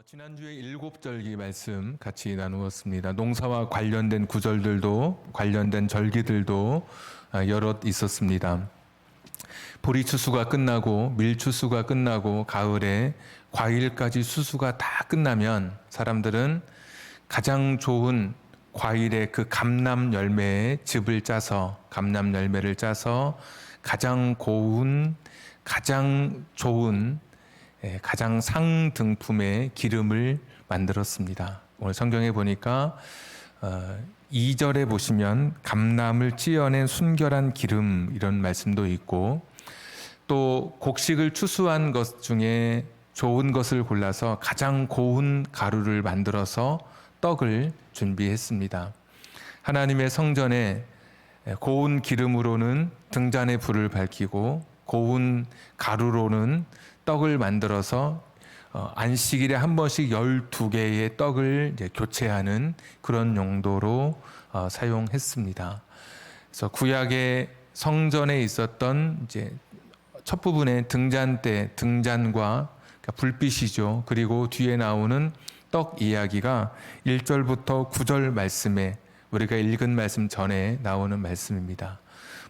지난주에 일곱절기 말씀 같이 나누었습니다. 농사와 관련된 구절들도 관련된 절기들도 여럿 있었습니다. 보리 추수가 끝나고 밀 추수가 끝나고 가을에 과일까지 수수가 다 끝나면 사람들은 가장 좋은 과일의 그 감람 열매에 즙을 짜서 감람 열매를 짜서 가장 고운 가장 좋은 가장 상등품의 기름을 만들었습니다. 오늘 성경에 보니까 2절에 보시면 감람을 찌어낸 순결한 기름 이런 말씀도 있고 또 곡식을 추수한 것 중에 좋은 것을 골라서 가장 고운 가루를 만들어서 떡을 준비했습니다. 하나님의 성전에 고운 기름으로는 등잔에 불을 밝히고 고운 가루로는 떡을 만들어서 안식일에 한 번씩 12개의 떡을 이제 교체하는 그런 용도로 사용했습니다. 그래서 구약의 성전에 있었던 이제 첫 부분의 등잔대, 등잔과 그러니까 불빛이죠. 그리고 뒤에 나오는 떡 이야기가 1절부터 9절 말씀에 우리가 읽은 말씀 전에 나오는 말씀입니다.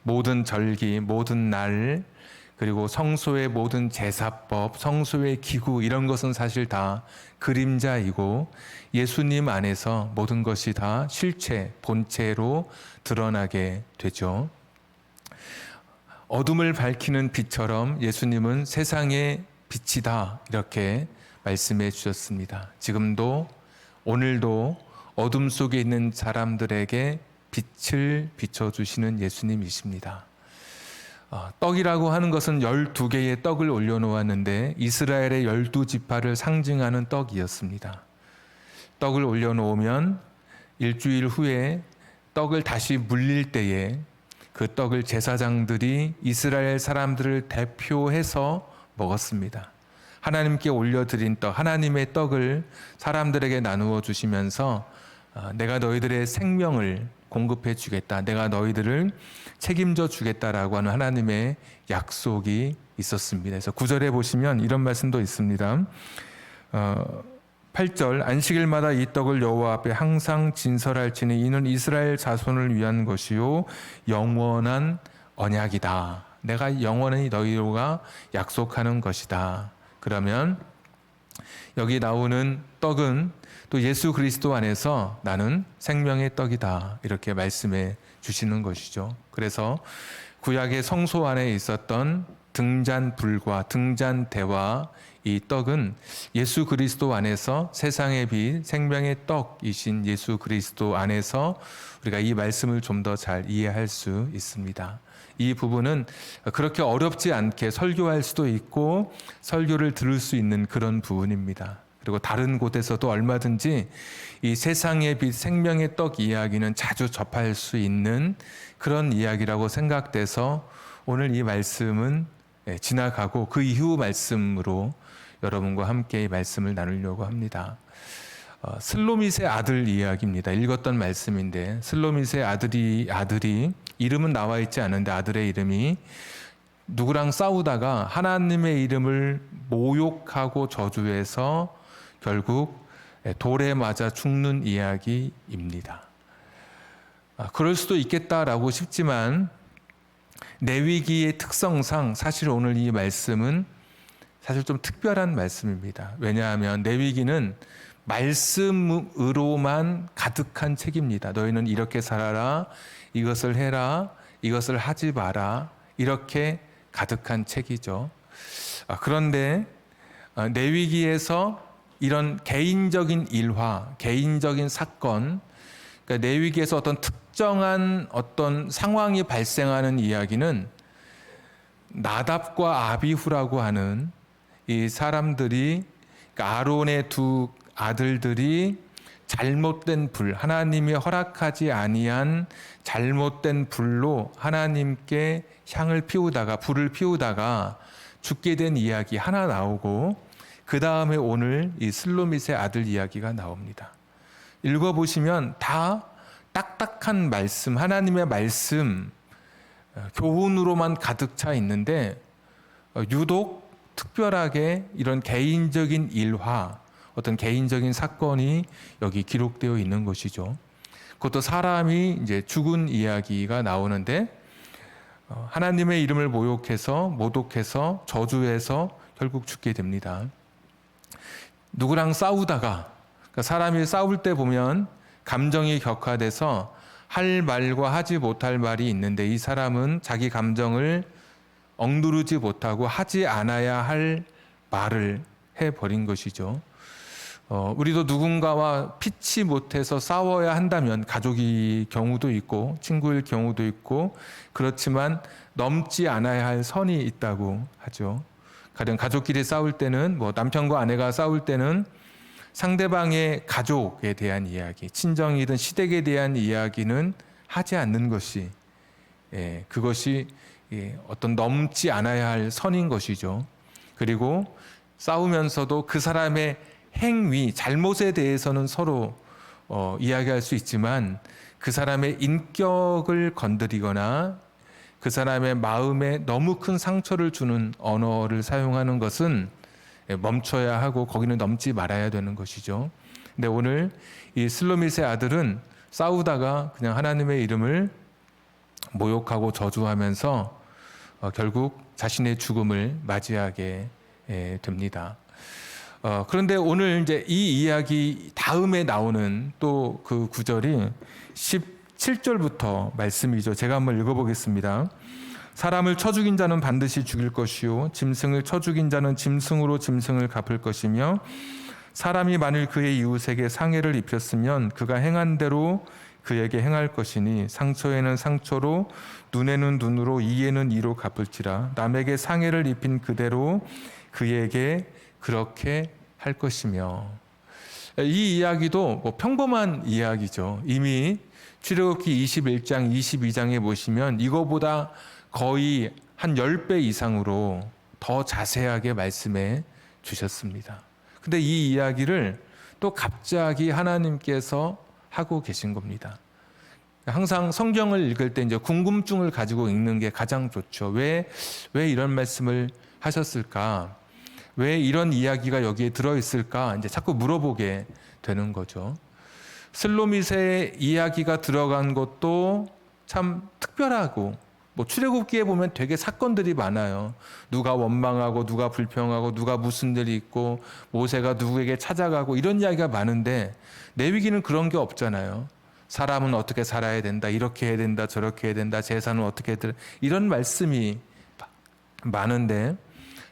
모든 절기, 모든 날, 그리고 성소의 모든 제사법, 성소의 기구 이런 것은 사실 다 그림자이고 예수님 안에서 모든 것이 다 실체, 본체로 드러나게 되죠. 어둠을 밝히는 빛처럼 예수님은 세상의 빛이다 이렇게 말씀해 주셨습니다. 지금도 오늘도 어둠 속에 있는 사람들에게 빛을 비춰주시는 예수님이십니다. 떡이라고 하는 것은 12개의 떡을 올려놓았는데 이스라엘의 12지파를 상징하는 떡이었습니다. 떡을 올려놓으면 일주일 후에 떡을 다시 물릴 때에 그 떡을 제사장들이 이스라엘 사람들을 대표해서 먹었습니다. 하나님께 올려드린 떡, 하나님의 떡을 사람들에게 나누어 주시면서 내가 너희들의 생명을 공급해 주겠다. 내가 너희들을 책임져 주겠다라고 하는 하나님의 약속이 있었습니다. 그래서 9절에 보시면 이런 말씀도 있습니다. 8절 안식일마다 이 떡을 여호와 앞에 항상 진설할지니 이는 이스라엘 자손을 위한 것이요 영원한 언약이다. 내가 영원히 너희와 약속하는 것이다. 그러면 여기 나오는 떡은 또 예수 그리스도 안에서 나는 생명의 떡이다 이렇게 말씀해 주시는 것이죠. 그래서 구약의 성소 안에 있었던 등잔불과 등잔대와 이 떡은 예수 그리스도 안에서 세상의 빛, 생명의 떡이신 예수 그리스도 안에서 우리가 이 말씀을 좀 더 잘 이해할 수 있습니다. 이 부분은 그렇게 어렵지 않게 설교할 수도 있고 설교를 들을 수 있는 그런 부분입니다. 그리고 다른 곳에서도 얼마든지 이 세상의 빛, 생명의 떡 이야기는 자주 접할 수 있는 그런 이야기라고 생각돼서 오늘 이 말씀은 지나가고 그 이후 말씀으로 여러분과 함께 이 말씀을 나누려고 합니다. 슬로밋의 아들 이야기입니다. 읽었던 말씀인데 슬로밋의 아들이 이름은 나와 있지 않은데 아들의 이름이 누구랑 싸우다가 하나님의 이름을 모욕하고 저주해서 결국 돌에 맞아 죽는 이야기입니다. 그럴 수도 있겠다라고 싶지만 레위기의 특성상 사실 오늘 이 말씀은 사실 좀 특별한 말씀입니다. 왜냐하면 레위기는 말씀으로만 가득한 책입니다. 너희는 이렇게 살아라, 이것을 해라, 이것을 하지 마라 이렇게 가득한 책이죠. 그런데 레위기에서 이런 개인적인 일화, 개인적인 사건, 그러니까 레위기에서 어떤 특정한 어떤 상황이 발생하는 이야기는 나답과 아비후라고 하는 이 사람들이 그러니까 아론의 두 아들들이 잘못된 불, 하나님이 허락하지 아니한 잘못된 불로 하나님께 향을 피우다가 불을 피우다가 죽게 된 이야기 하나 나오고 그 다음에 오늘 이 슬로밋의 아들 이야기가 나옵니다. 읽어보시면 다 딱딱한 말씀, 하나님의 말씀, 교훈으로만 가득 차 있는데 유독 특별하게 이런 개인적인 일화 어떤 개인적인 사건이 여기 기록되어 있는 것이죠. 그것도 사람이 이제 죽은 이야기가 나오는데 하나님의 이름을 모독해서 저주해서 결국 죽게 됩니다. 누구랑 싸우다가, 그러니까 사람이 싸울 때 보면 감정이 격화돼서 할 말과 하지 못할 말이 있는데 이 사람은 자기 감정을 억누르지 못하고 하지 않아야 할 말을 해버린 것이죠. 우리도 누군가와 피치 못해서 싸워야 한다면 가족의 경우도 있고 친구일 경우도 있고 그렇지만 넘지 않아야 할 선이 있다고 하죠. 가령 가족끼리 싸울 때는 남편과 아내가 싸울 때는 상대방의 가족에 대한 이야기, 친정이든 시댁에 대한 이야기는 하지 않는 것이 그것이 어떤 넘지 않아야 할 선인 것이죠. 그리고 싸우면서도 그 사람의 행위, 잘못에 대해서는 서로 이야기할 수 있지만 그 사람의 인격을 건드리거나 그 사람의 마음에 너무 큰 상처를 주는 언어를 사용하는 것은 멈춰야 하고 거기는 넘지 말아야 되는 것이죠. 근데 오늘 이 슬로밋의 아들은 싸우다가 그냥 하나님의 이름을 모욕하고 저주하면서 결국 자신의 죽음을 맞이하게 됩니다. 그런데 오늘 이제 이 이야기 다음에 나오는 또 그 구절이 17절부터 말씀이죠. 제가 한번 읽어보겠습니다. 사람을 쳐 죽인 자는 반드시 죽일 것이요 짐승을 쳐 죽인 자는 짐승으로 짐승을 갚을 것이며 사람이 만일 그의 이웃에게 상해를 입혔으면 그가 행한 대로 그에게 행할 것이니 상처에는 상처로 눈에는 눈으로 이에는 이로 갚을지라 남에게 상해를 입힌 그대로 그에게 그렇게 할 것이며. 이 이야기도 평범한 이야기죠. 이미 출애굽기 21장 22장에 보시면 이거보다 거의 한 10배 이상으로 더 자세하게 말씀해 주셨습니다. 근데 이 이야기를 또 갑자기 하나님께서 하고 계신 겁니다. 항상 성경을 읽을 때 이제 궁금증을 가지고 읽는 게 가장 좋죠. 왜 이런 말씀을 하셨을까? 왜 이런 이야기가 여기에 들어있을까? 이제 자꾸 물어보게 되는 거죠. 슬로밋의 이야기가 들어간 것도 참 특별하고 출애굽기에 보면 되게 사건들이 많아요. 누가 원망하고 누가 불평하고 누가 무슨 일이 있고 모세가 누구에게 찾아가고 이런 이야기가 많은데 레위기는 그런 게 없잖아요. 사람은 어떻게 살아야 된다, 이렇게 해야 된다, 저렇게 해야 된다, 제사는 어떻게 해야 된다, 이런 말씀이 많은데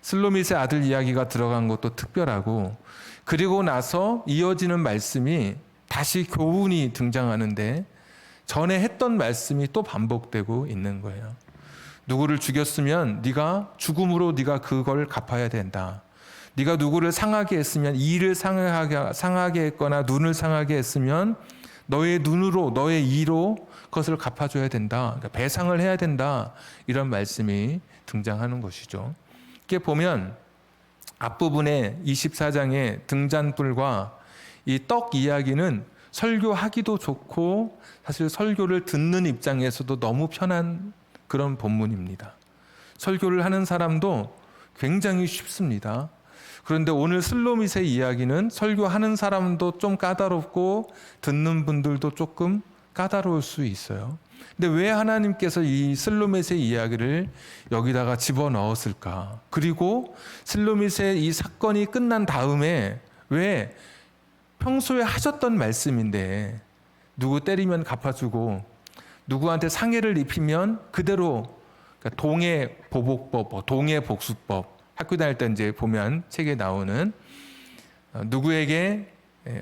슬로밋의 아들 이야기가 들어간 것도 특별하고 그리고 나서 이어지는 말씀이 다시 교훈이 등장하는데 전에 했던 말씀이 또 반복되고 있는 거예요. 누구를 죽였으면 네가 죽음으로 네가 그걸 갚아야 된다. 네가 누구를 상하게 했으면 이를 상하게 했거나 눈을 상하게 했으면 너의 눈으로 너의 이로 그것을 갚아줘야 된다. 그러니까 배상을 해야 된다. 이런 말씀이 등장하는 것이죠. 이렇게 보면 앞부분에 24장의 등잔불과 이 떡 이야기는 설교하기도 좋고 사실 설교를 듣는 입장에서도 너무 편한 그런 본문입니다. 설교를 하는 사람도 굉장히 쉽습니다. 그런데 오늘 슬로밋의 이야기는 설교하는 사람도 좀 까다롭고 듣는 분들도 조금 까다로울 수 있어요. 근데 왜 하나님께서 이 슬로밋의 이야기를 여기다가 집어넣었을까? 그리고 슬로밋의 이 사건이 끝난 다음에 왜 평소에 하셨던 말씀인데 누구 때리면 갚아주고 누구한테 상해를 입히면 그대로 그러니까 동해 보복법, 동해 복수법 학교 다닐 때 이제 보면 책에 나오는 누구에게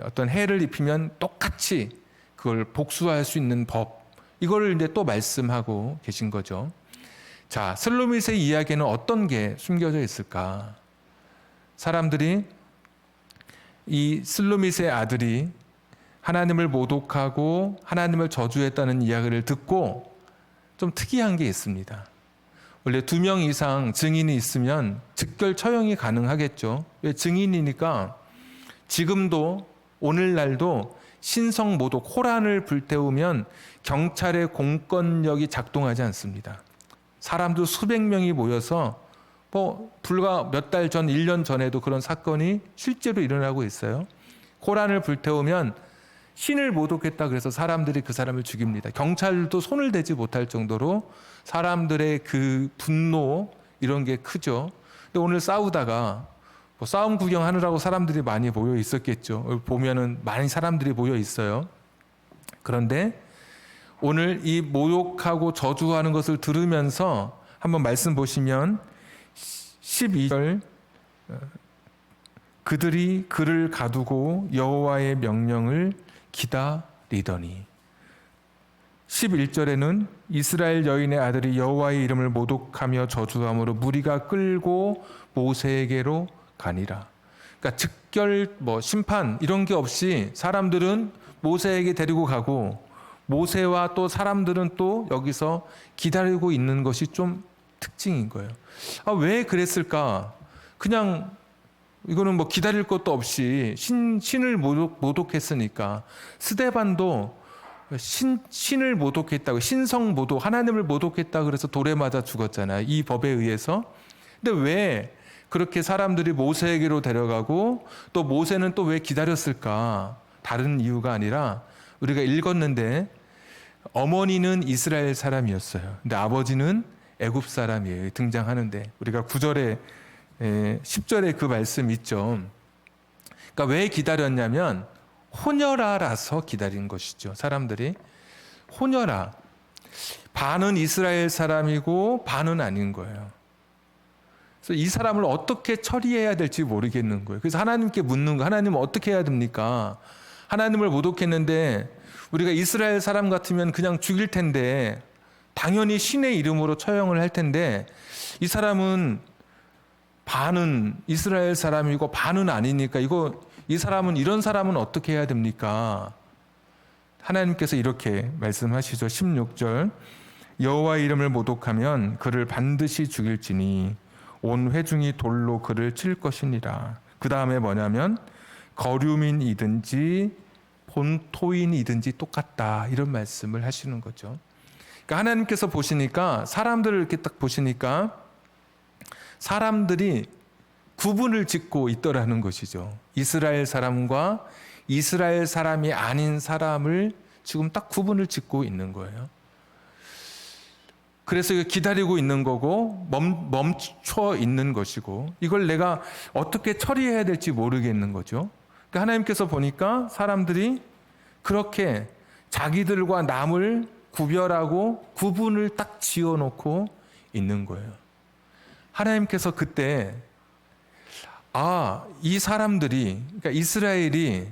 어떤 해를 입히면 똑같이 그걸 복수할 수 있는 법 이거를 이제 또 말씀하고 계신 거죠. 자, 슬로밋의 이야기는 어떤 게 숨겨져 있을까? 사람들이 이 슬로밋의 아들이 하나님을 모독하고 하나님을 저주했다는 이야기를 듣고 좀 특이한 게 있습니다. 원래 2명 이상 증인이 있으면 즉결 처형이 가능하겠죠. 왜? 증인이니까 지금도 오늘날도 신성 모독, 호란을 불태우면 경찰의 공권력이 작동하지 않습니다. 사람들 수백 명이 모여서 뭐 불과 몇 달 전, 1년 전에도 그런 사건이 실제로 일어나고 있어요. 코란을 불태우면 신을 모독했다 그래서 사람들이 그 사람을 죽입니다. 경찰도 손을 대지 못할 정도로 사람들의 그 분노 이런 게 크죠. 근데 오늘 싸우다가 뭐 싸움 구경하느라고 사람들이 많이 모여 있었겠죠. 보면은 많이 사람들이 모여 있어요. 그런데 오늘 이 모욕하고 저주하는 것을 들으면서 한번 말씀 보시면 12절 그들이 그를 가두고 여호와의 명령을 기다리더니 11절에는 이스라엘 여인의 아들이 여호와의 이름을 모독하며 저주함으로 무리가 끌고 모세에게로 가니라. 그러니까 즉결 심판 이런 게 없이 사람들은 모세에게 데리고 가고 모세와 또 사람들은 또 여기서 기다리고 있는 것이 좀 특징인 거예요. 왜 그랬을까? 그냥 이거는 기다릴 것도 없이 신을 모독했으니까. 스데반도 신을 모독했다고, 신성 모독, 하나님을 모독했다고 그래서 돌에 맞아 죽었잖아요. 이 법에 의해서. 근데 왜 그렇게 사람들이 모세에게로 데려가고 또 모세는 또 왜 기다렸을까? 다른 이유가 아니라 우리가 읽었는데 어머니는 이스라엘 사람이었어요. 근데 아버지는 애굽 사람이에요. 등장하는데 우리가 9절에 10절에 그 말씀 있죠. 그러니까 왜 기다렸냐면 혼혈아라서 기다린 것이죠. 사람들이 혼혈아, 반은 이스라엘 사람이고 반은 아닌 거예요. 그래서 이 사람을 어떻게 처리해야 될지 모르겠는 거예요. 그래서 하나님께 묻는 거, 하나님 어떻게 해야 됩니까? 하나님을 모독했는데 우리가 이스라엘 사람 같으면 그냥 죽일 텐데 당연히 신의 이름으로 처형을 할 텐데 이 사람은 반은 이스라엘 사람이고 반은 아니니까 이 사람은 이런 사람은 어떻게 해야 됩니까? 하나님께서 이렇게 말씀하시죠. 16절 여호와의 이름을 모독하면 그를 반드시 죽일지니 온 회중이 돌로 그를 칠 것이니라. 그 다음에 뭐냐면 거류민이든지 본토인이든지 똑같다 이런 말씀을 하시는 거죠. 그러니까 하나님께서 보시니까 사람들을 이렇게 딱 보시니까 사람들이 구분을 짓고 있더라는 것이죠. 이스라엘 사람과 이스라엘 사람이 아닌 사람을 지금 딱 구분을 짓고 있는 거예요. 그래서 기다리고 있는 거고 멈춰 있는 것이고 이걸 내가 어떻게 처리해야 될지 모르겠는 거죠. 그러니까 하나님께서 보니까 사람들이 그렇게 자기들과 남을 구별하고 구분을 딱 지어놓고 있는 거예요. 하나님께서 그때 이 사람들이, 그러니까 이스라엘이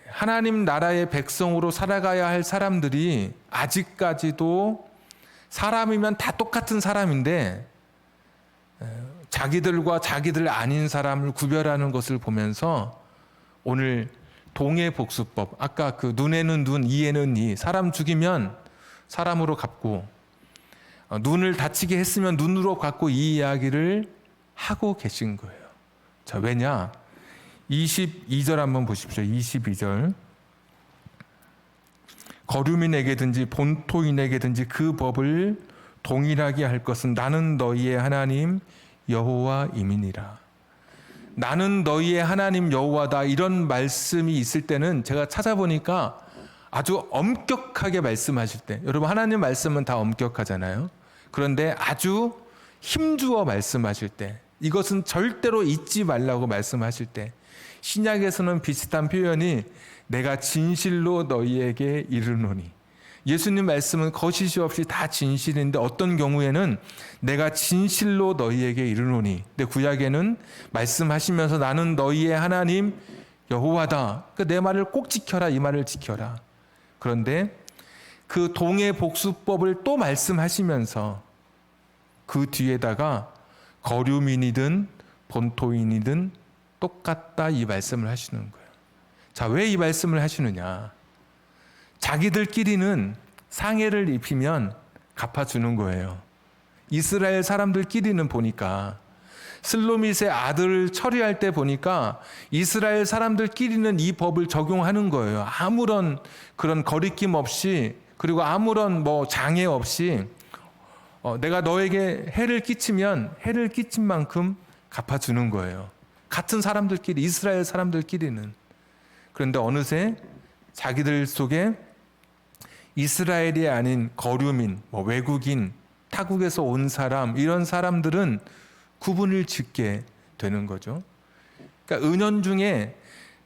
하나님 나라의 백성으로 살아가야 할 사람들이 아직까지도 사람이면 다 똑같은 사람인데 자기들과 자기들 아닌 사람을 구별하는 것을 보면서 오늘 동해복수법, 아까 그 눈에는 눈, 이에는 이, 사람 죽이면 사람으로 갚고 눈을 다치게 했으면 눈으로 갚고 이 이야기를 하고 계신 거예요. 자, 왜냐? 22절 한번 보십시오. 22절. 거류민에게든지 본토인에게든지 그 법을 동일하게 할 것은 나는 너희의 하나님 여호와임이니라. 나는 너희의 하나님 여호와다 이런 말씀이 있을 때는 제가 찾아보니까 아주 엄격하게 말씀하실 때, 여러분 하나님 말씀은 다 엄격하잖아요. 그런데 아주 힘주어 말씀하실 때, 이것은 절대로 잊지 말라고 말씀하실 때, 신약에서는 비슷한 표현이 내가 진실로 너희에게 이르노니, 예수님 말씀은 거짓이 없이 다 진실인데 어떤 경우에는 내가 진실로 너희에게 이르노니, 근데 구약에는 말씀하시면서 나는 너희의 하나님 여호와다, 그러니까 내 말을 꼭 지켜라, 이 말을 지켜라. 그런데 그 동해복수법을 또 말씀하시면서 그 뒤에다가 거류민이든 본토인이든 똑같다 이 말씀을 하시는 거예요. 자, 왜 이 말씀을 하시느냐? 자기들끼리는 상해를 입히면 갚아주는 거예요. 이스라엘 사람들끼리는 보니까 슬로밋의 아들을 처리할 때 보니까 이스라엘 사람들끼리는 이 법을 적용하는 거예요. 아무런 그런 거리낌 없이, 그리고 아무런 장애 없이 내가 너에게 해를 끼치면 해를 끼친 만큼 갚아주는 거예요. 같은 사람들끼리, 이스라엘 사람들끼리는. 그런데 어느새 자기들 속에 이스라엘이 아닌 거류민, 외국인, 타국에서 온 사람, 이런 사람들은 구분을 짓게 되는 거죠. 그러니까 은연중에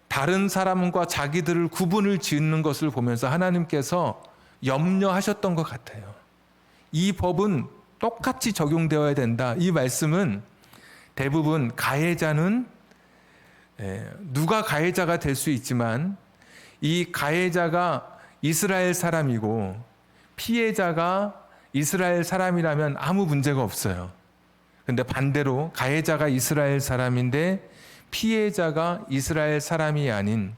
다른 사람과 자기들을 구분을 짓는 것을 보면서 하나님께서 염려하셨던 것 같아요. 이 법은 똑같이 적용되어야 된다. 이 말씀은 대부분 가해자는 누가 가해자가 될 수 있지만 이 가해자가 이스라엘 사람이고 피해자가 이스라엘 사람이라면 아무 문제가 없어요. 근데 반대로 가해자가 이스라엘 사람인데 피해자가 이스라엘 사람이 아닌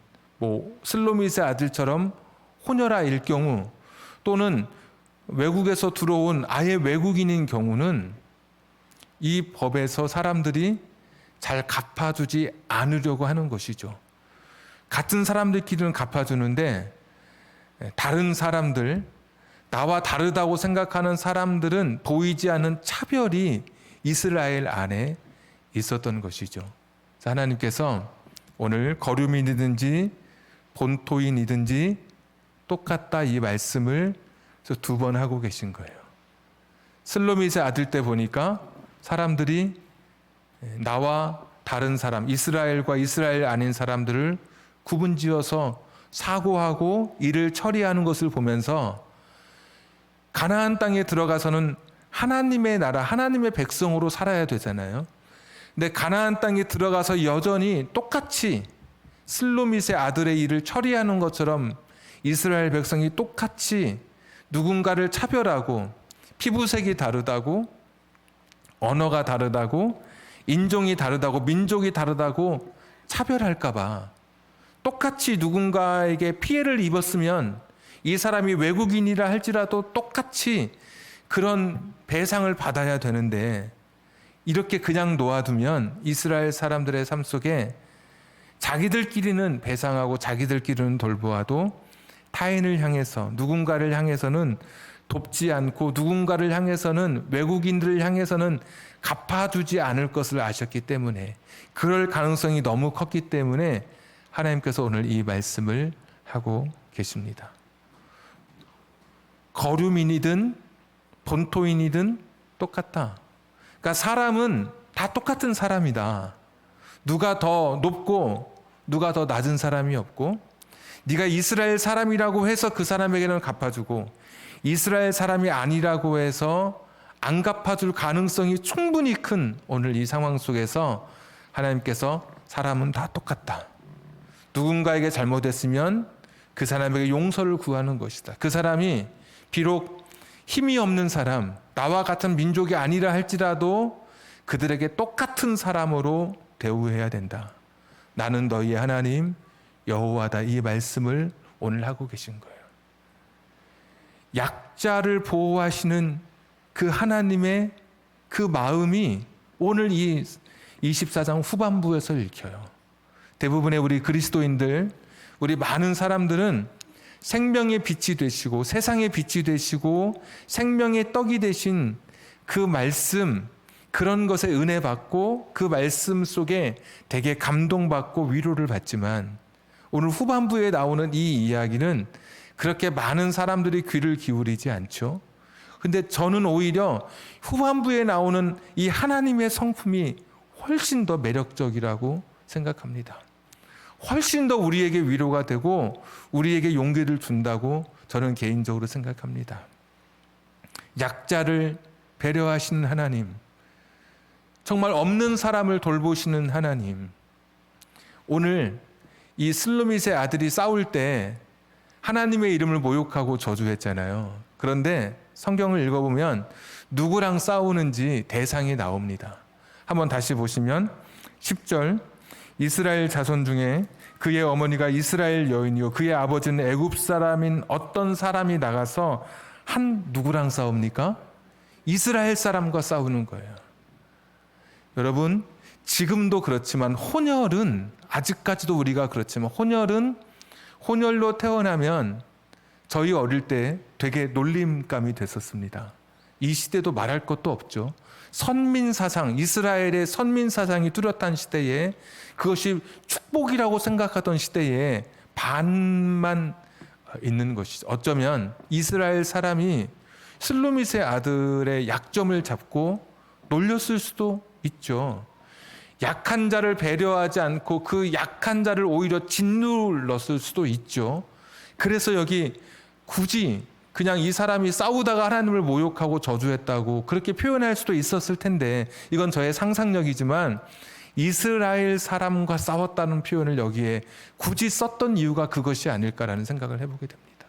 슬로밋의 아들처럼 호녀라일 경우, 또는 외국에서 들어온 아예 외국인인 경우는 이 법에서 사람들이 잘 갚아주지 않으려고 하는 것이죠. 같은 사람들끼리는 갚아주는데 다른 사람들, 나와 다르다고 생각하는 사람들은 보이지 않는 차별이 이스라엘 안에 있었던 것이죠. 하나님께서 오늘 거류민이든지 본토인이든지 똑같다, 이 말씀을 2번 하고 계신 거예요. 슬로밋의 아들 때 보니까 사람들이 나와 다른 사람, 이스라엘과 이스라엘 아닌 사람들을 구분지어서 사고하고 일을 처리하는 것을 보면서 가나안 땅에 들어가서는 하나님의 나라, 하나님의 백성으로 살아야 되잖아요. 근데 가나안 땅에 들어가서 여전히 똑같이 슬로밋의 아들의 일을 처리하는 것처럼 이스라엘 백성이 똑같이 누군가를 차별하고 피부색이 다르다고, 언어가 다르다고, 인종이 다르다고, 민족이 다르다고 차별할까 봐 똑같이 누군가에게 피해를 입었으면 이 사람이 외국인이라 할지라도 똑같이 그런 배상을 받아야 되는데, 이렇게 그냥 놓아두면 이스라엘 사람들의 삶 속에 자기들끼리는 배상하고 자기들끼리는 돌보아도 타인을 향해서, 누군가를 향해서는 돕지 않고 누군가를 향해서는, 외국인들을 향해서는 갚아주지 않을 것을 아셨기 때문에, 그럴 가능성이 너무 컸기 때문에 하나님께서 오늘 이 말씀을 하고 계십니다. 거류민이든 본토인이든 똑같다. 그러니까 사람은 다 똑같은 사람이다. 누가 더 높고 누가 더 낮은 사람이 없고, 네가 이스라엘 사람이라고 해서 그 사람에게는 갚아주고 이스라엘 사람이 아니라고 해서 안 갚아줄 가능성이 충분히 큰 오늘 이 상황 속에서 하나님께서 사람은 다 똑같다. 누군가에게 잘못했으면 그 사람에게 용서를 구하는 것이다. 그 사람이 비록 힘이 없는 사람, 나와 같은 민족이 아니라 할지라도 그들에게 똑같은 사람으로 대우해야 된다. 나는 너희의 하나님 여호와다. 이 말씀을 오늘 하고 계신 거예요. 약자를 보호하시는 그 하나님의 그 마음이 오늘 이 24장 후반부에서 읽혀요. 대부분의 우리 그리스도인들, 우리 많은 사람들은 생명의 빛이 되시고 세상의 빛이 되시고 생명의 떡이 되신 그 말씀, 그런 것에 은혜 받고 그 말씀 속에 되게 감동받고 위로를 받지만, 오늘 후반부에 나오는 이 이야기는 그렇게 많은 사람들이 귀를 기울이지 않죠. 근데 저는 오히려 후반부에 나오는 이 하나님의 성품이 훨씬 더 매력적이라고 생각합니다. 훨씬 더 우리에게 위로가 되고 우리에게 용기를 준다고 저는 개인적으로 생각합니다. 약자를 배려하시는 하나님, 정말 없는 사람을 돌보시는 하나님. 오늘 이 슬로밋의 아들이 싸울 때 하나님의 이름을 모욕하고 저주했잖아요. 그런데 성경을 읽어보면 누구랑 싸우는지 대상이 나옵니다. 한번 다시 보시면 10절, 이스라엘 자손 중에 그의 어머니가 이스라엘 여인이요 그의 아버지는 애굽 사람인 어떤 사람이 나가서 한 누구랑 싸웁니까? 이스라엘 사람과 싸우는 거예요. 여러분, 지금도 그렇지만 혼혈은, 아직까지도 우리가 그렇지만 혼혈로 태어나면 저희 어릴 때 되게 놀림감이 됐었습니다. 이 시대도 말할 것도 없죠. 선민사상, 이스라엘의 선민사상이 뚜렷한 시대에, 그것이 축복이라고 생각하던 시대에 반만 있는 것이죠. 어쩌면 이스라엘 사람이 슬로밋의 아들의 약점을 잡고 놀렸을 수도 있죠. 약한 자를 배려하지 않고 그 약한 자를 오히려 짓눌렀을 수도 있죠. 그래서 여기 굳이 그냥 이 사람이 싸우다가 하나님을 모욕하고 저주했다고 그렇게 표현할 수도 있었을 텐데, 이건 저의 상상력이지만 이스라엘 사람과 싸웠다는 표현을 여기에 굳이 썼던 이유가 그것이 아닐까라는 생각을 해보게 됩니다.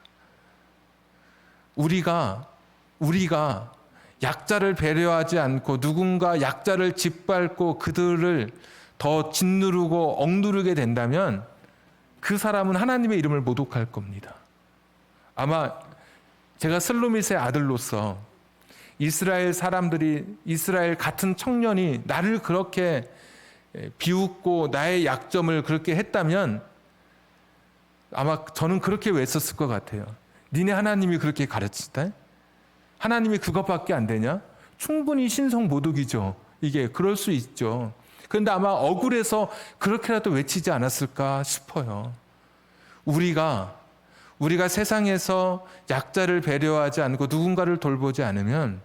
우리가 약자를 배려하지 않고 누군가 약자를 짓밟고 그들을 더 짓누르고 억누르게 된다면 그 사람은 하나님의 이름을 모독할 겁니다. 아마 제가 슬로밋의 아들로서 이스라엘 사람들이, 이스라엘 같은 청년이 나를 그렇게 비웃고 나의 약점을 그렇게 했다면 아마 저는 그렇게 외쳤을 것 같아요. 니네 하나님이 그렇게 가르치다? 하나님이 그것밖에 안 되냐? 충분히 신성 모독이죠. 이게 그럴 수 있죠. 그런데 아마 억울해서 그렇게라도 외치지 않았을까 싶어요. 우리가 세상에서 약자를 배려하지 않고 누군가를 돌보지 않으면,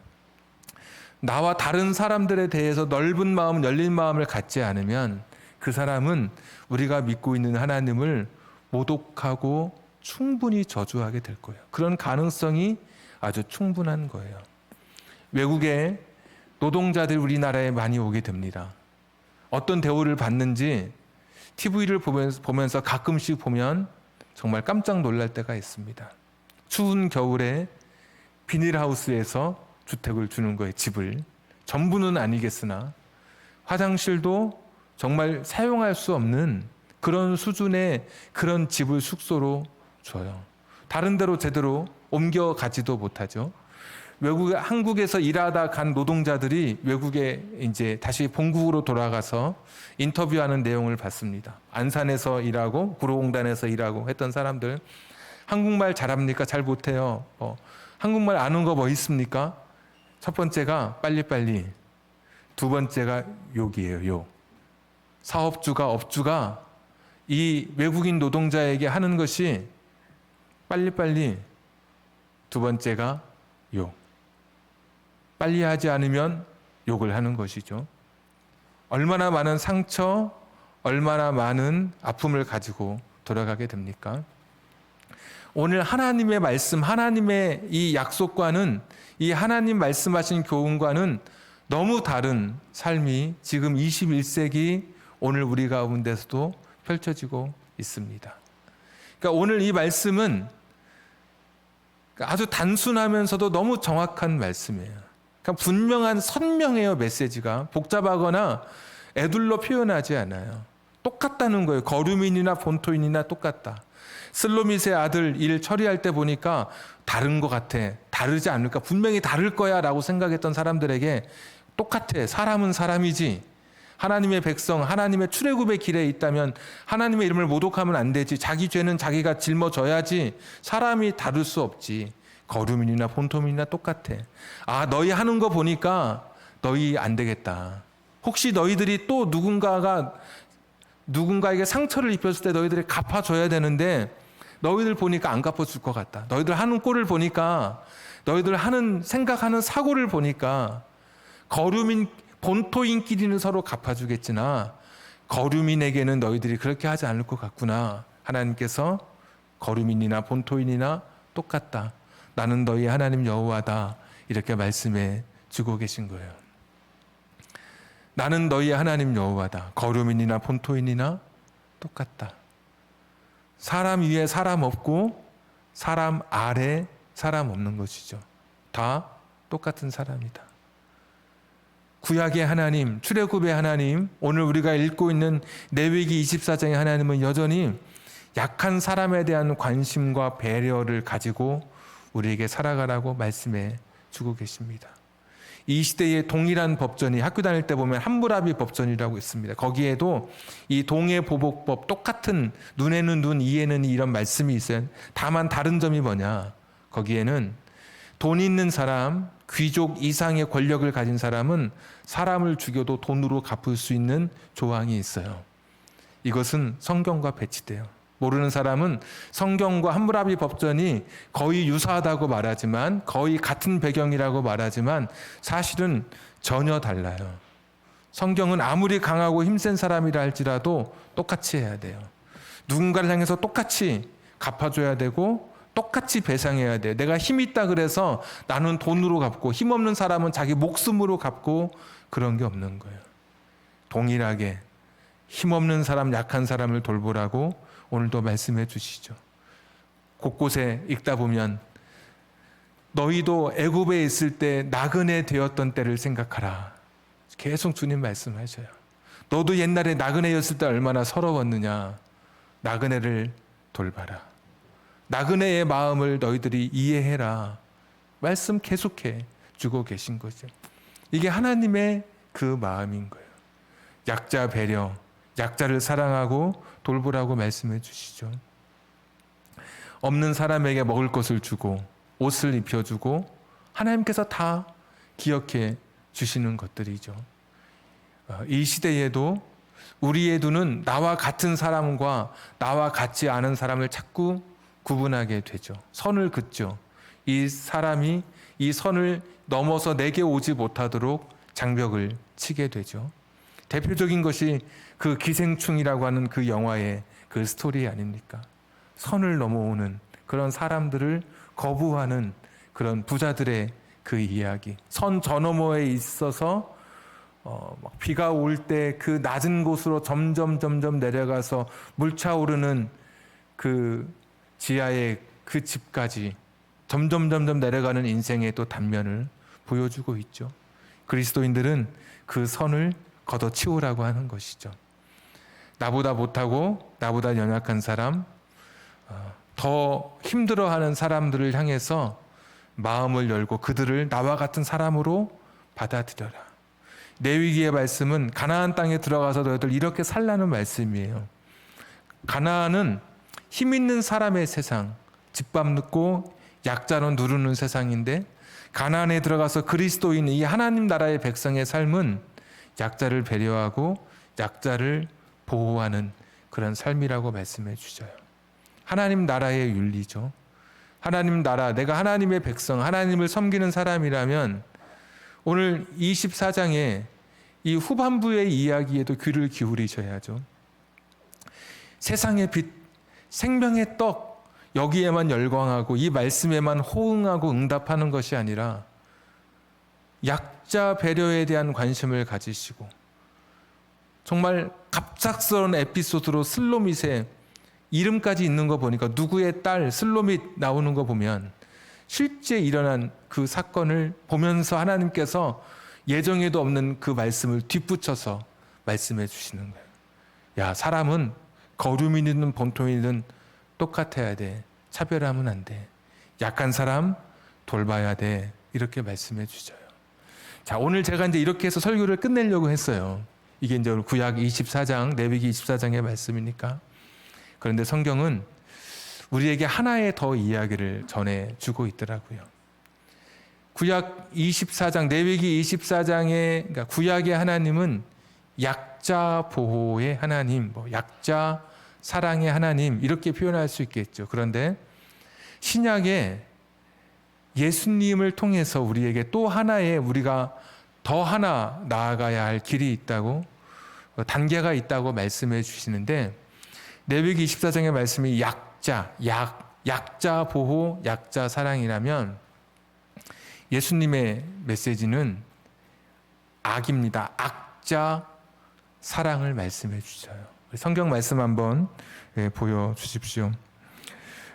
나와 다른 사람들에 대해서 넓은 마음, 열린 마음을 갖지 않으면 그 사람은 우리가 믿고 있는 하나님을 모독하고 충분히 저주하게 될 거예요. 그런 가능성이 아주 충분한 거예요. 외국에 노동자들이 우리나라에 많이 오게 됩니다. 어떤 대우를 받는지 TV를 보면서 가끔씩 보면 정말 깜짝 놀랄 때가 있습니다. 추운 겨울에 비닐하우스에서 주택을 주는 거예요. 집을. 전부는 아니겠으나 화장실도 정말 사용할 수 없는 그런 수준의 그런 집을 숙소로 줘요. 다른 데로 제대로 옮겨가지도 못하죠. 한국에서 일하다 간 노동자들이 외국에 이제 다시 본국으로 돌아가서 인터뷰하는 내용을 봤습니다. 안산에서 일하고 구로공단에서 일하고 했던 사람들, 한국말 잘합니까? 잘 못해요. 한국말 아는 거 뭐 있습니까? 첫 번째가 빨리빨리, 두 번째가 욕이에요. 욕. 업주가 이 외국인 노동자에게 하는 것이 빨리빨리, 두 번째가 욕. 빨리 하지 않으면 욕을 하는 것이죠. 얼마나 많은 상처, 얼마나 많은 아픔을 가지고 돌아가게 됩니까? 오늘 하나님의 말씀, 하나님의 이 약속과는, 이 하나님 말씀하신 교훈과는 너무 다른 삶이 지금 21세기 오늘 우리 가운데서도 펼쳐지고 있습니다. 그러니까 오늘 이 말씀은 아주 단순하면서도 너무 정확한 말씀이에요. 그러니까 분명한, 선명해요. 메시지가 복잡하거나 애둘러 표현하지 않아요. 똑같다는 거예요. 거류민이나 본토인이나 똑같다. 슬로밋의 아들 일 처리할 때 보니까 다른 것 같아, 다르지 않을까, 분명히 다를 거야 라고 생각했던 사람들에게 똑같아. 사람은 사람이지, 하나님의 백성, 하나님의 출애굽의 길에 있다면 하나님의 이름을 모독하면 안 되지, 자기 죄는 자기가 짊어져야지, 사람이 다를 수 없지, 거류민이나 본토민이나 똑같아. 아, 너희 하는 거 보니까 너희 안 되겠다. 혹시 너희들이 또 누군가에게 상처를 입혔을 때 너희들이 갚아줘야 되는데 너희들 보니까 안 갚아줄 것 같다. 너희들 하는 꼴을 보니까, 너희들 생각하는 사고를 보니까 거류민, 본토인끼리는 서로 갚아주겠으나 거류민에게는 너희들이 그렇게 하지 않을 것 같구나. 하나님께서 거류민이나 본토인이나 똑같다. 나는 너희 하나님 여호와다. 이렇게 말씀해 주고 계신 거예요. 나는 너희 하나님 여호와다. 거류민이나 본토인이나 똑같다. 사람 위에 사람 없고 사람 아래 사람 없는 것이죠. 다 똑같은 사람이다. 구약의 하나님, 출애굽의 하나님, 오늘 우리가 읽고 있는 레위기 24장의 하나님은 여전히 약한 사람에 대한 관심과 배려를 가지고 우리에게 살아가라고 말씀해 주고 계십니다. 이 시대의 동일한 법전이 학교 다닐 때 보면 함무라비 법전이라고 있습니다. 거기에도 이 동해보복법, 똑같은 눈에는 눈, 이에는 이, 이런 말씀이 있어요. 다만 다른 점이 뭐냐? 거기에는 돈 있는 사람, 귀족 이상의 권력을 가진 사람은 사람을 죽여도 돈으로 갚을 수 있는 조항이 있어요. 이것은 성경과 배치돼요. 모르는 사람은 성경과 함무라비 법전이 거의 유사하다고 말하지만, 거의 같은 배경이라고 말하지만 사실은 전혀 달라요. 성경은 아무리 강하고 힘센 사람이라 할지라도 똑같이 해야 돼요. 누군가를 향해서 똑같이 갚아줘야 되고 똑같이 배상해야 돼요. 내가 힘 있다 그래서 나는 돈으로 갚고 힘없는 사람은 자기 목숨으로 갚고 그런 게 없는 거예요. 동일하게 힘없는 사람, 약한 사람을 돌보라고 오늘도 말씀해 주시죠. 곳곳에 읽다 보면 너희도 애굽에 있을 때 나그네 되었던 때를 생각하라. 계속 주님 말씀하셔요. 너도 옛날에 나그네였을 때 얼마나 서러웠느냐. 나그네를 돌봐라. 나그네의 마음을 너희들이 이해해라. 말씀 계속해 주고 계신 거죠. 이게 하나님의 그 마음인 거예요. 약자 배려, 약자를 사랑하고 돌보라고 말씀해 주시죠. 없는 사람에게 먹을 것을 주고 옷을 입혀주고 하나님께서 다 기억해 주시는 것들이죠. 이 시대에도 우리의 눈은 나와 같은 사람과 나와 같지 않은 사람을 자꾸 구분하게 되죠. 선을 긋죠. 이 사람이 이 선을 넘어서 내게 오지 못하도록 장벽을 치게 되죠. 대표적인 것이 그 기생충이라고 하는 그 영화의 그 스토리 아닙니까? 선을 넘어오는 그런 사람들을 거부하는 그런 부자들의 그 이야기. 선 저 너머에 있어서 비가 올 때 그 낮은 곳으로 점점 내려가서 물차오르는 그 지하의 그 집까지 점점 내려가는 인생의 또 단면을 보여주고 있죠. 그리스도인들은 그 선을 걷어치우라고 하는 것이죠. 나보다 못하고 나보다 연약한 사람, 더 힘들어하는 사람들을 향해서 마음을 열고 그들을 나와 같은 사람으로 받아들여라. 레위기의 말씀은 가나안 땅에 들어가서 너희들 이렇게 살라는 말씀이에요. 가나안은 힘 있는 사람의 세상, 집밥 늦고 약자로 누르는 세상인데, 가나안에 들어가서 그리스도인 이 하나님 나라의 백성의 삶은 약자를 배려하고 약자를 보호하는 그런 삶이라고 말씀해 주셔요. 하나님 나라의 윤리죠. 하나님 나라, 내가 하나님의 백성, 하나님을 섬기는 사람이라면 오늘 24장의 이 후반부의 이야기에도 귀를 기울이셔야죠. 세상의 빛, 생명의 떡, 여기에만 열광하고 이 말씀에만 호응하고 응답하는 것이 아니라 약자 배려에 대한 관심을 가지시고, 정말 갑작스러운 에피소드로 슬로밋의 이름까지 있는 거 보니까 누구의 딸 슬로밋 나오는 거 보면 실제 일어난 그 사건을 보면서 하나님께서 예정에도 없는 그 말씀을 뒷붙여서 말씀해 주시는 거예요. 야, 사람은 거류민이든 본토민이든 똑같아야 돼. 차별하면 안 돼. 약한 사람 돌봐야 돼. 이렇게 말씀해 주셔요. 자, 오늘 제가 이제 이렇게 해서 설교를 끝내려고 했어요. 이게 이제 구약 24장, 레위기 24장의 말씀이니까. 그런데 성경은 우리에게 하나의 더 이야기를 전해주고 있더라고요. 구약 24장, 레위기 24장의 그러니까 구약의 하나님은 약자 보호의 하나님, 약자 사랑의 하나님 이렇게 표현할 수 있겠죠. 그런데 신약에 예수님을 통해서 우리에게 또 하나의 우리가 더 하나 나아가야 할 길이 있다고, 단계가 있다고 말씀해 주시는데, 레위기 24장의 말씀이 약자 보호, 약자 사랑이라면 예수님의 메시지는 악입니다. 악자 사랑을 말씀해 주셔요. 성경 말씀 한번 보여주십시오.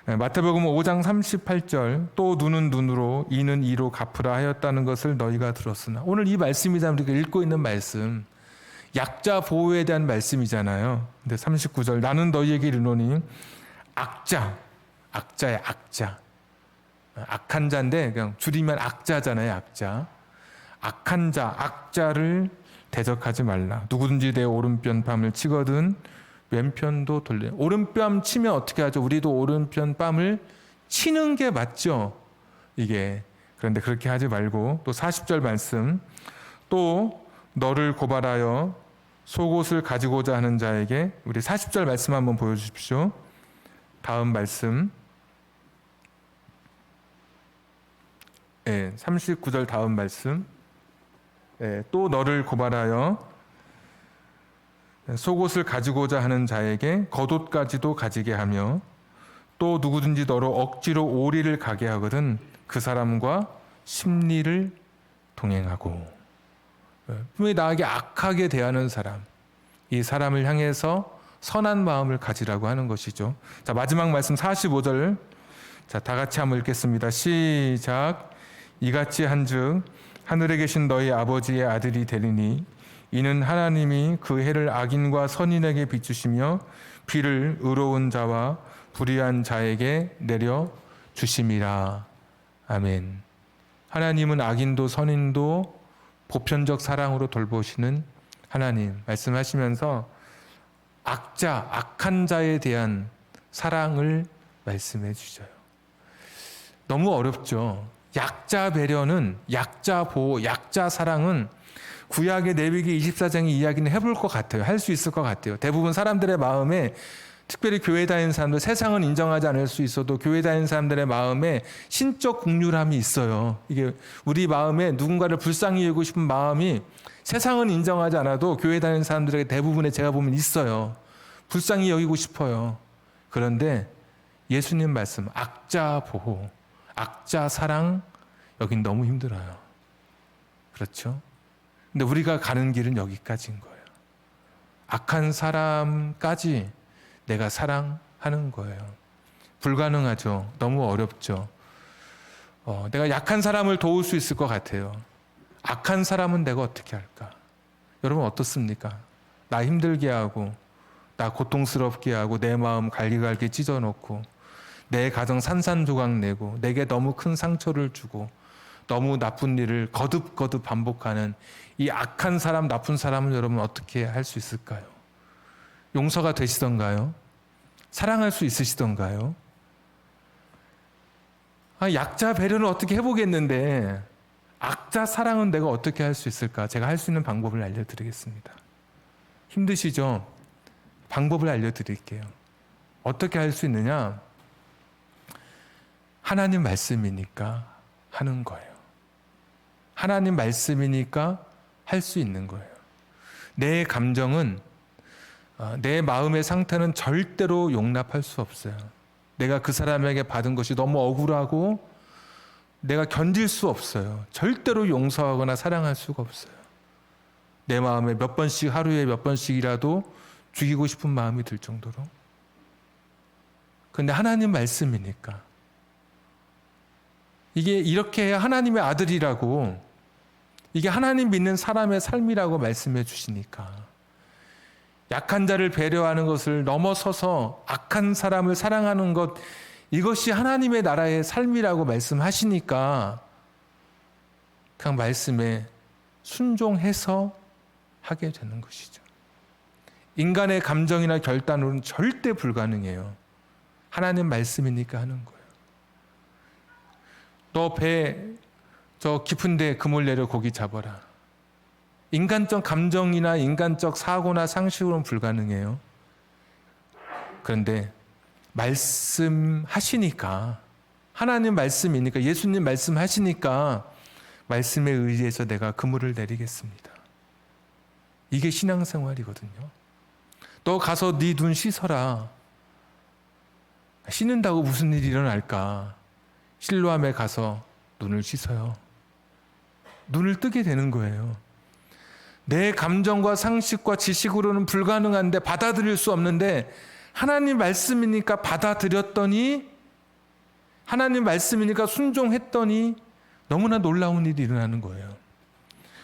마태복음 5장 38절, 또 눈은 눈으로 이는 이로 갚으라 하였다는 것을 너희가 들었으나, 오늘 이 말씀이잖아요. 우리가 읽고 있는 말씀, 약자 보호에 대한 말씀이잖아요. 근데 39절, 나는 너희에게 이르노니 악자야 악자. 악한 자인데 그냥 줄이면 악자잖아요. 악자. 악한 자, 악자를 대적하지 말라. 누구든지 내 오른편 뺨을 치거든 왼편도 돌려. 오른뺨 치면 어떻게 하죠? 우리도 오른편 뺨을 치는 게 맞죠. 이게 그런데 그렇게 하지 말고 또 40절 말씀, 또 너를 고발하여 속옷을 가지고자 하는 자에게, 우리 40절 말씀 한번 보여주십시오. 다음 말씀, 39절 다음 말씀, 또 너를 고발하여 속옷을 가지고자 하는 자에게 겉옷까지도 가지게 하며 또 누구든지 너로 억지로 오리를 가게 하거든 그 사람과 심리를 동행하고. 분명히 나에게 악하게 대하는 사람, 이 사람을 향해서 선한 마음을 가지라고 하는 것이죠. 자, 마지막 말씀 45절, 자, 다 같이 한번 읽겠습니다. 시작. 이같이 한즉 하늘에 계신 너희 아버지의 아들이 되리니 이는 하나님이 그 해를 악인과 선인에게 비추시며 비를 의로운 자와 불의한 자에게 내려 주심이라. 아멘. 하나님은 악인도 선인도 보편적 사랑으로 돌보시는 하나님 말씀하시면서 악자, 악한 자에 대한 사랑을 말씀해 주셔요. 너무 어렵죠. 약자 배려는, 약자 보호, 약자 사랑은 구약의 레위기 24장의 이야기는 해볼 것 같아요. 할 수 있을 것 같아요. 대부분 사람들의 마음에, 특별히 교회 다니는 사람들, 세상은 인정하지 않을 수 있어도 교회 다니는 사람들의 마음에 신적 국률함이 있어요. 이게 우리 마음에 누군가를 불쌍히 여기고 싶은 마음이 세상은 인정하지 않아도 교회 다니는 사람들에게 대부분의 제가 보면 있어요. 불쌍히 여기고 싶어요. 그런데 예수님 말씀, 악자 보호, 악자 사랑, 여긴 너무 힘들어요. 그렇죠? 근데 우리가 가는 길은 여기까지인 거예요. 악한 사람까지 내가 사랑하는 거예요. 불가능하죠. 너무 어렵죠. 내가 약한 사람을 도울 수 있을 것 같아요. 악한 사람은 내가 어떻게 할까? 여러분 어떻습니까? 나 힘들게 하고, 나 고통스럽게 하고, 내 마음 갈기갈기 찢어놓고, 내 가정 산산조각 내고, 내게 너무 큰 상처를 주고, 너무 나쁜 일을 거듭거듭 반복하는 이 악한 사람, 나쁜 사람을 여러분 어떻게 할 수 있을까요? 용서가 되시던가요? 사랑할 수 있으시던가요? 약자 배려는 어떻게 해보겠는데 악자 사랑은 내가 어떻게 할 수 있을까? 제가 할 수 있는 방법을 알려드리겠습니다. 힘드시죠? 방법을 알려드릴게요. 어떻게 할 수 있느냐? 하나님 말씀이니까 하는 거예요. 하나님 말씀이니까 할 수 있는 거예요. 내 감정은, 내 마음의 상태는 절대로 용납할 수 없어요. 내가 그 사람에게 받은 것이 너무 억울하고 내가 견딜 수 없어요. 절대로 용서하거나 사랑할 수가 없어요. 내 마음에 몇 번씩, 하루에 몇 번씩이라도 죽이고 싶은 마음이 들 정도로. 그런데 하나님 말씀이니까, 이게 이렇게 해야 하나님의 아들이라고, 이게 하나님 믿는 사람의 삶이라고 말씀해 주시니까, 약한 자를 배려하는 것을 넘어서서 악한 사람을 사랑하는 것, 이것이 하나님의 나라의 삶이라고 말씀하시니까 그냥 말씀에 순종해서 하게 되는 것이죠. 인간의 감정이나 결단으로는 절대 불가능해요. 하나님 말씀이니까 하는 거예요. 너 배 저 깊은데 그물 내려 고기 잡아라. 인간적 감정이나 인간적 사고나 상식으로는 불가능해요. 그런데 말씀하시니까, 하나님 말씀이니까, 예수님 말씀하시니까 말씀에 의지해서 내가 그물을 내리겠습니다. 이게 신앙생활이거든요. 너 가서 네 눈 씻어라. 씻는다고 무슨 일이 일어날까? 실로암에 가서 눈을 씻어요. 눈을 뜨게 되는 거예요. 내 감정과 상식과 지식으로는 불가능한데, 받아들일 수 없는데 하나님 말씀이니까 받아들였더니, 하나님 말씀이니까 순종했더니 너무나 놀라운 일이 일어나는 거예요.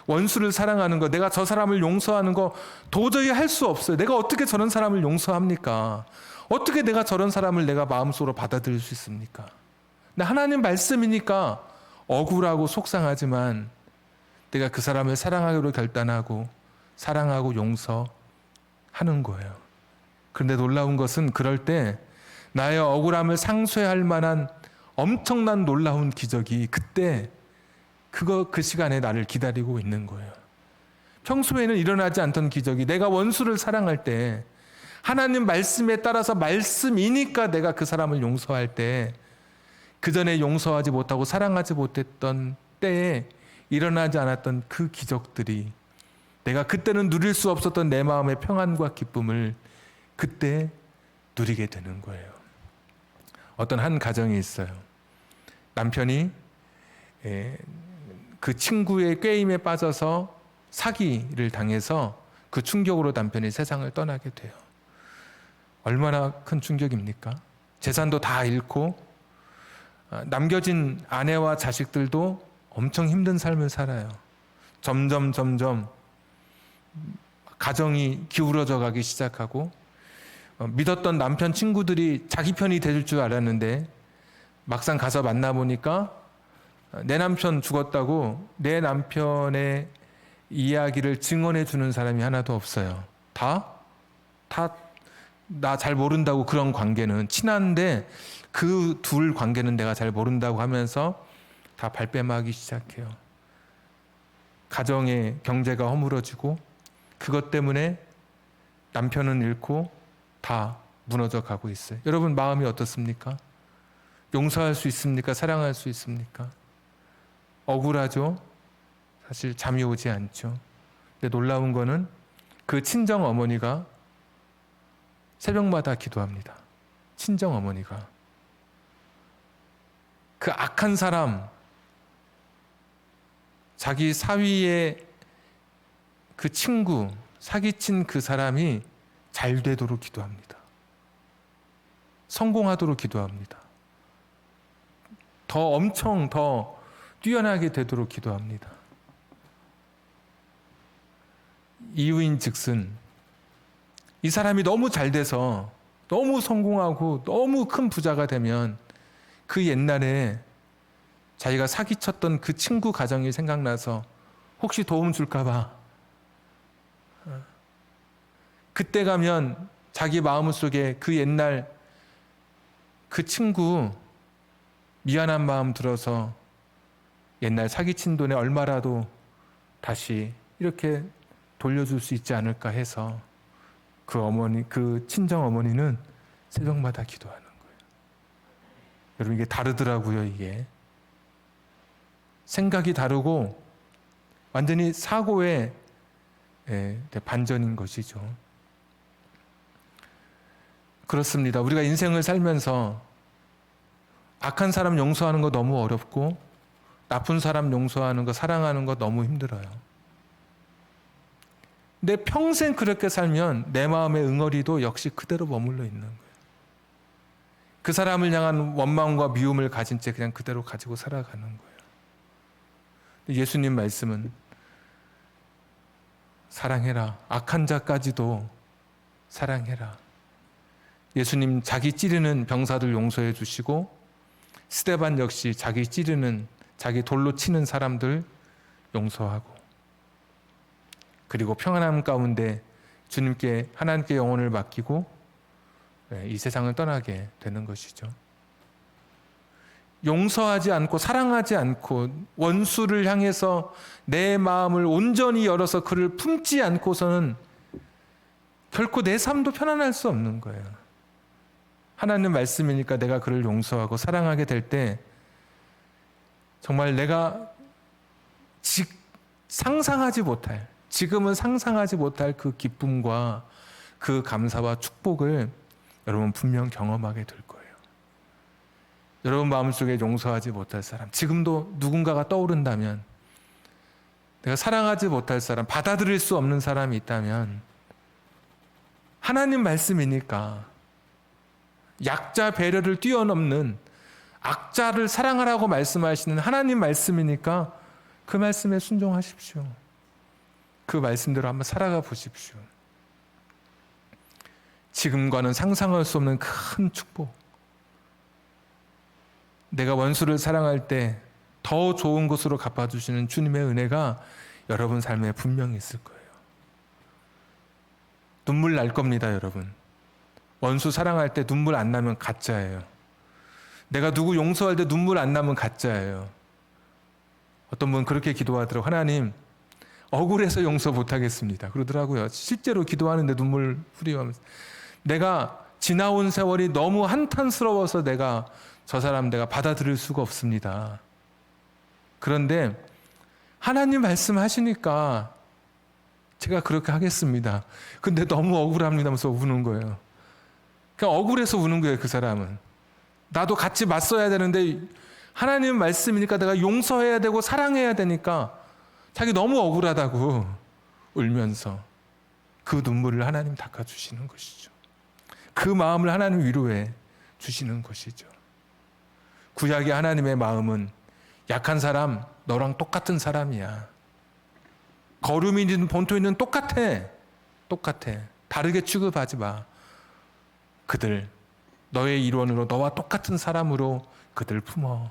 원수를 사랑하는 거, 내가 저 사람을 용서하는 거 도저히 할 수 없어요. 내가 어떻게 저런 사람을 용서합니까? 어떻게 내가 저런 사람을 내가 마음속으로 받아들일 수 있습니까? 근데 하나님 말씀이니까 억울하고 속상하지만 내가 그 사람을 사랑하기로 결단하고 사랑하고 용서하는 거예요. 그런데 놀라운 것은 그럴 때 나의 억울함을 상쇄할 만한 엄청난 놀라운 기적이 그때 그 시간에 나를 기다리고 있는 거예요. 평소에는 일어나지 않던 기적이 내가 원수를 사랑할 때, 하나님 말씀에 따라서 말씀이니까 내가 그 사람을 용서할 때, 그 전에 용서하지 못하고 사랑하지 못했던 때에 일어나지 않았던 그 기적들이, 내가 그때는 누릴 수 없었던 내 마음의 평안과 기쁨을 그때 누리게 되는 거예요. 어떤 한 가정이 있어요. 남편이 그 친구의 꾀임에 빠져서 사기를 당해서 그 충격으로 남편이 세상을 떠나게 돼요. 얼마나 큰 충격입니까? 재산도 다 잃고 남겨진 아내와 자식들도 엄청 힘든 삶을 살아요. 점점 가정이 기울어져 가기 시작하고, 믿었던 남편 친구들이 자기 편이 될 줄 알았는데 막상 가서 만나보니까 내 남편 죽었다고 내 남편의 이야기를 증언해 주는 사람이 하나도 없어요. 다 나 잘 모른다고, 그런 관계는 친한데 그 둘 관계는 내가 잘 모른다고 하면서 다 발뺌하기 시작해요. 가정의 경제가 허물어지고 그것 때문에 남편은 잃고 다 무너져 가고 있어요. 여러분 마음이 어떻습니까? 용서할 수 있습니까? 사랑할 수 있습니까? 억울하죠? 사실 잠이 오지 않죠. 근데 놀라운 거는 그 친정 어머니가 새벽마다 기도합니다. 친정 어머니가. 그 악한 사람, 자기 사위의 그 친구, 사기친 그 사람이 잘 되도록 기도합니다. 성공하도록 기도합니다. 엄청 더 뛰어나게 되도록 기도합니다. 이유인 즉슨 이 사람이 너무 잘 돼서, 너무 성공하고 너무 큰 부자가 되면 그 옛날에 자기가 사기쳤던 그 친구 가정이 생각나서 혹시 도움 줄까 봐, 그때 가면 자기 마음속에 그 옛날 그 친구 미안한 마음 들어서 옛날 사기친 돈에 얼마라도 다시 이렇게 돌려줄 수 있지 않을까 해서 그 친정 어머니는 새벽마다 기도하는 거예요. 여러분 이게 다르더라고요. 이게 생각이 다르고 완전히 사고의 반전인 것이죠. 그렇습니다. 우리가 인생을 살면서 악한 사람 용서하는 거 너무 어렵고, 나쁜 사람 용서하는 거, 사랑하는 거 너무 힘들어요. 근데 평생 그렇게 살면 내 마음의 응어리도 역시 그대로 머물러 있는 거예요. 그 사람을 향한 원망과 미움을 가진 채 그냥 그대로 가지고 살아가는 거예요. 예수님 말씀은 사랑해라. 악한 자까지도 사랑해라. 예수님 자기 찌르는 병사들 용서해 주시고, 스데반 역시 자기 돌로 치는 사람들 용서하고, 그리고 평안함 가운데 하나님께 영혼을 맡기고 이 세상을 떠나게 되는 것이죠. 용서하지 않고 사랑하지 않고 원수를 향해서 내 마음을 온전히 열어서 그를 품지 않고서는 결코 내 삶도 편안할 수 없는 거예요. 하나님 말씀이니까 내가 그를 용서하고 사랑하게 될 때 정말 내가 지금은 상상하지 못할 그 기쁨과 그 감사와 축복을 여러분 분명 경험하게 될 거예요. 여러분 마음속에 용서하지 못할 사람, 지금도 누군가가 떠오른다면, 내가 사랑하지 못할 사람, 받아들일 수 없는 사람이 있다면, 하나님 말씀이니까 약자 배려를 뛰어넘는 악자를 사랑하라고 말씀하시는 하나님 말씀이니까 그 말씀에 순종하십시오. 그 말씀대로 한번 살아가 보십시오. 지금과는 상상할 수 없는 큰 축복. 내가 원수를 사랑할 때 더 좋은 것으로 갚아주시는 주님의 은혜가 여러분 삶에 분명히 있을 거예요. 눈물 날 겁니다, 여러분. 원수 사랑할 때 눈물 안 나면 가짜예요. 내가 누구 용서할 때 눈물 안 나면 가짜예요. 어떤 분 그렇게 기도하더라고. 하나님, 억울해서 용서 못하겠습니다. 그러더라고요. 실제로 기도하는데 눈물 후리면서 내가 지나온 세월이 너무 한탄스러워서 내가 저 사람 내가 받아들일 수가 없습니다. 그런데 하나님 말씀하시니까 제가 그렇게 하겠습니다. 근데 너무 억울합니다 하면서 우는 거예요. 그냥 억울해서 우는 거예요. 그 사람은. 나도 같이 맞서야 되는데 하나님 말씀이니까 내가 용서해야 되고 사랑해야 되니까 자기 너무 억울하다고 울면서 그 눈물을 하나님 닦아주시는 것이죠. 그 마음을 하나님 위로해 주시는 것이죠. 구약의 하나님의 마음은 약한 사람, 너랑 똑같은 사람이야. 거름이든 본토이든 똑같아. 다르게 취급하지 마. 그들, 너의 일원으로 너와 똑같은 사람으로 그들 품어.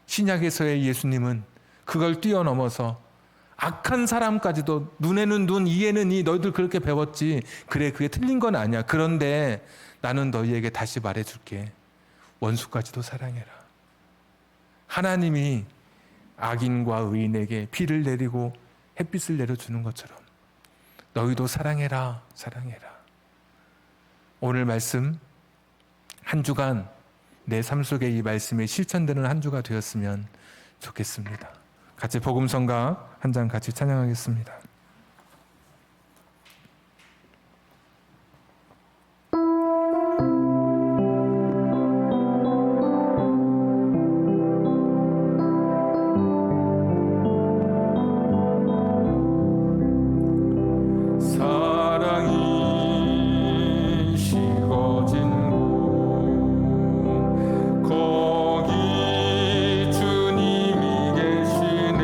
신약에서의 예수님은 그걸 뛰어넘어서 악한 사람까지도 눈에는 눈, 이에는 이, 너희들 그렇게 배웠지. 그래, 그게 틀린 건 아니야. 그런데 나는 너희에게 다시 말해줄게. 원수까지도 사랑해라. 하나님이 악인과 의인에게 비를 내리고 햇빛을 내려주는 것처럼 너희도 사랑해라. 오늘 말씀 한 주간 내 삶 속에 이 말씀이 실천되는 한 주가 되었으면 좋겠습니다. 같이 복음성가 한 장 같이 찬양하겠습니다. 거기 주님이 계시네.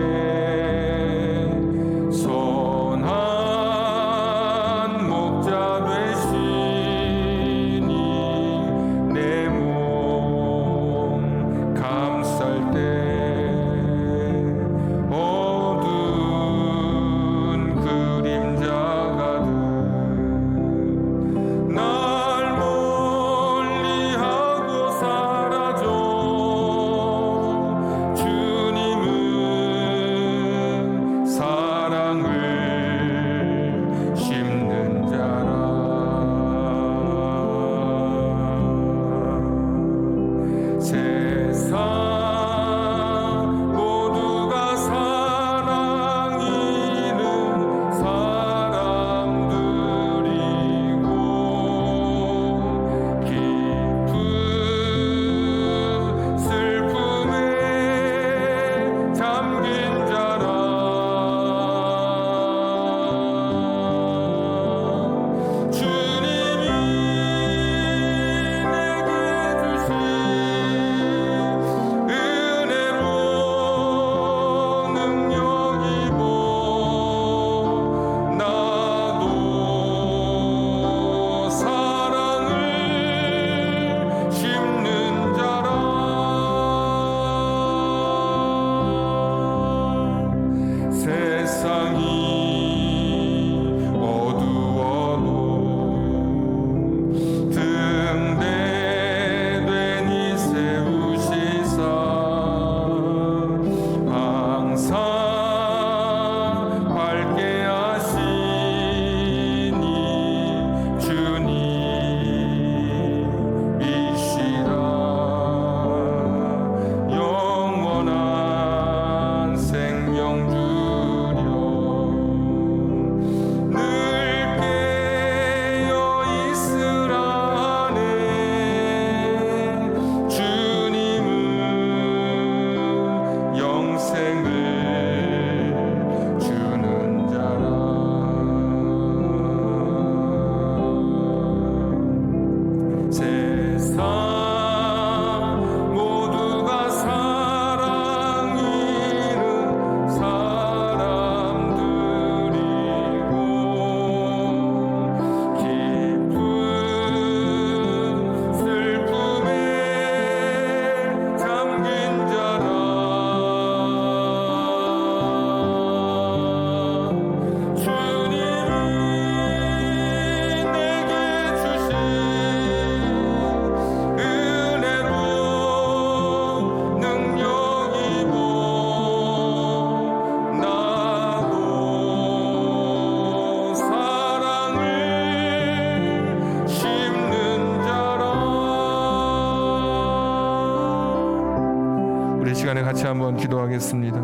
시간에 같이 한번 기도하겠습니다.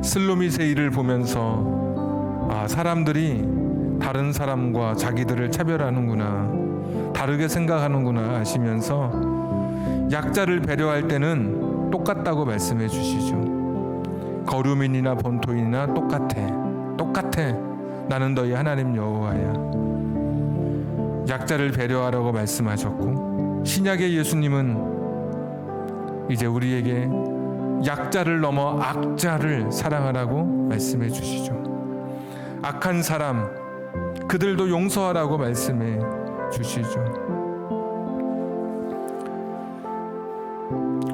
슬로밋의 일을 보면서 사람들이 다른 사람과 자기들을 차별하는구나, 다르게 생각하는구나 하시면서 약자를 배려할 때는 똑같다고 말씀해 주시죠. 거루민이나 본토인이나 똑같아. 나는 너희 하나님 여호와야. 약자를 배려하라고 말씀하셨고, 신약의 예수님은 이제 우리에게 약자를 넘어 악자를 사랑하라고 말씀해 주시죠. 악한 사람 그들도 용서하라고 말씀해 주시죠.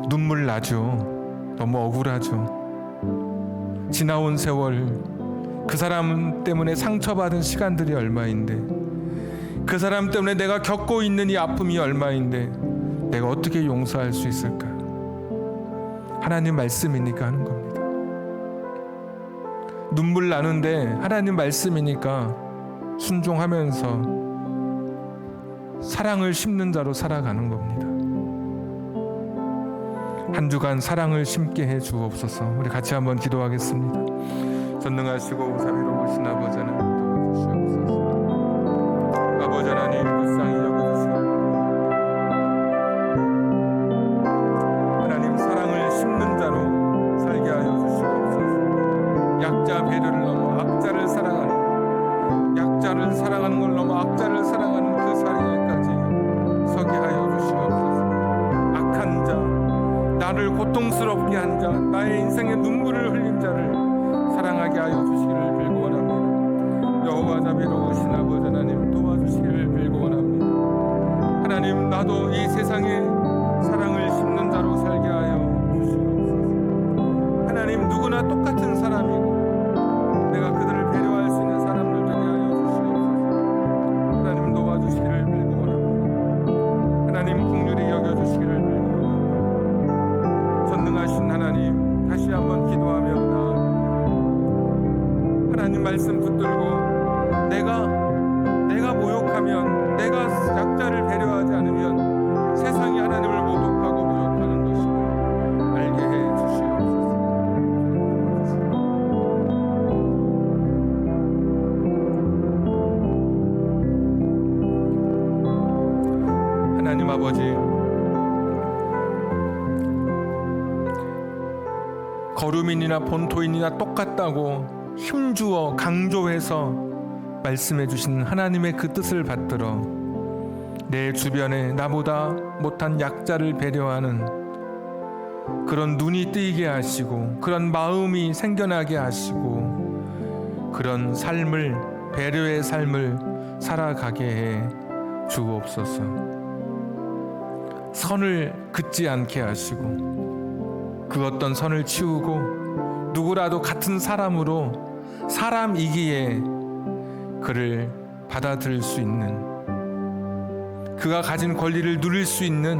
눈물 나죠. 너무 억울하죠. 지나온 세월, 그 사람 때문에 상처받은 시간들이 얼마인데, 그 사람 때문에 내가 겪고 있는 이 아픔이 얼마인데 내가 어떻게 용서할 수 있을까? 하나님 말씀이니까 하는 겁니다. 눈물 나는데 하나님 말씀이니까 순종하면서 사랑을 심는 자로 살아가는 겁니다. 한 주간 사랑을 심게 해 주옵소서. 우리 같이 한번 기도하겠습니다. 전능하시고 자비로우신 아버지 하나님 도와주시옵소서. 아버지 하나님 불쌍히 여겨주시옵소서. 하나님 사랑을 심는 자로 살게 하여 주시옵소서. 약자 배려를 넘어 악자를 사랑하는, 약자를 사랑하는 걸 넘어 악자를 사랑하는 그 자리에까지 서게 하여 주시옵소서. 악한 자, 나를 고통스럽게 한 자, 나의 인생에 눈물을 흘린 자를 사랑하게 하여 주시기를 빌고 원합니다. 여호와 자비로우신 아버지 하나님 도와주시기를 빌고 원합니다. 하나님, 나도 이 세상에 사랑을 심는 자로 살게 하여 주시옵소서. 하나님, 누구나 똑같은 사람이고 내가 그들을 배려할 수 있는 사람들 되게 하여 주시옵소서. 하나님 도와주시기를 빌고 원합니다. 하나님 긍휼히 여겨주시기를 빌고 원합니다. 전능하신 하나님, 다시 한번 기도하며 나아갑니다. 하나님 말씀 붙들고 내가 모욕하면, 내가 약자를 배려하지 않으면 세상이 하나님을 모독하고 모욕하는 것임을 알게 해 주시옵소서. 하나님 아버지, 거루민이나 본토인이나 똑같다고 힘주어 강조해서 말씀해 주신 하나님의 그 뜻을 받들어 내 주변에 나보다 못한 약자를 배려하는 그런 눈이 뜨이게 하시고, 그런 마음이 생겨나게 하시고, 그런 삶을, 배려의 삶을 살아가게 해 주옵소서. 선을 긋지 않게 하시고, 그 어떤 선을 치우고 누구라도 같은 사람으로, 사람이기에 그를 받아들일 수 있는, 그가 가진 권리를 누릴 수 있는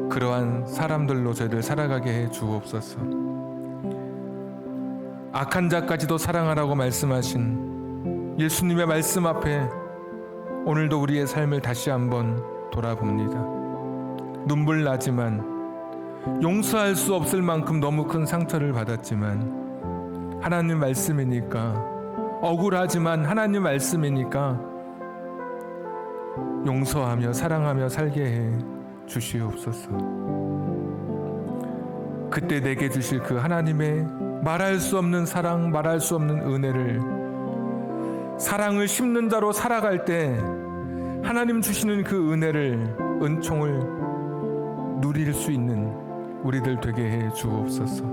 그러한 사람들로 저희를 살아가게 해 주옵소서. 악한 자까지도 사랑하라고 말씀하신 예수님의 말씀 앞에 오늘도 우리의 삶을 다시 한번 돌아봅니다. 눈물 나지만, 용서할 수 없을 만큼 너무 큰 상처를 받았지만 하나님 말씀이니까, 억울하지만 하나님 말씀이니까 용서하며 사랑하며 살게 해 주시옵소서. 그때 내게 주실 그 하나님의 말할 수 없는 사랑, 말할 수 없는 은혜를, 사랑을 심는 자로 살아갈 때 하나님 주시는 그 은혜를, 은총을 누릴 수 있는 우리들 되게 해 주옵소서.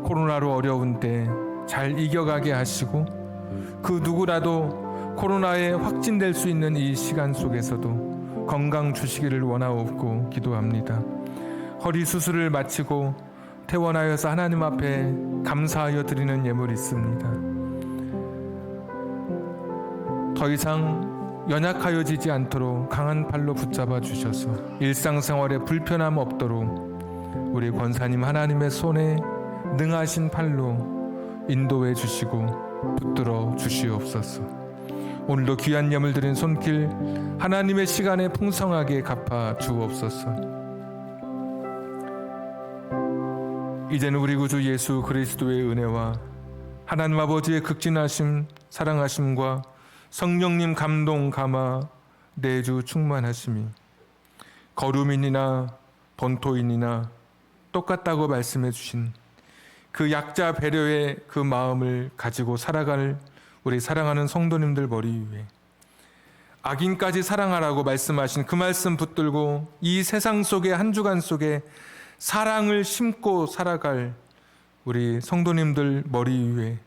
코로나로 어려운 때 잘 이겨가게 하시고, 그 누구라도 코로나에 확진될 수 있는 이 시간 속에서도 건강 주시기를 원하옵고 기도합니다. 허리 수술을 마치고 퇴원하여서 하나님 앞에 감사하여 드리는 예물이 있습니다. 더 이상 연약하여지지 않도록 강한 팔로 붙잡아 주셔서 일상생활에 불편함 없도록 우리 권사님 하나님의 손에 능하신 팔로 인도해 주시고 붙들어 주시옵소서. 오늘도 귀한 예물 드린 손길 하나님의 시간에 풍성하게 갚아 주옵소서. 이제는 우리 구주 예수 그리스도의 은혜와 하나님 아버지의 극진하심, 사랑하심과 성령님 감동, 감화, 내주 충만하심이 거류민이나 본토인이나 똑같다고 말씀해 주신 그 약자 배려의 그 마음을 가지고 살아갈 우리 사랑하는 성도님들 머리 위에 악인까지 사랑하라고 말씀하신 그 말씀 붙들고 이 세상 속에 한 주간 속에 사랑을 심고 살아갈 우리 성도님들 머리 위에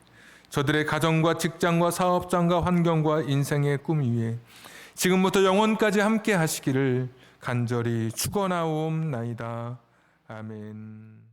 저들의 가정과 직장과 사업장과 환경과 인생의 꿈 위에 지금부터 영원까지 함께 하시기를 간절히 축원하옵나이다. 아멘.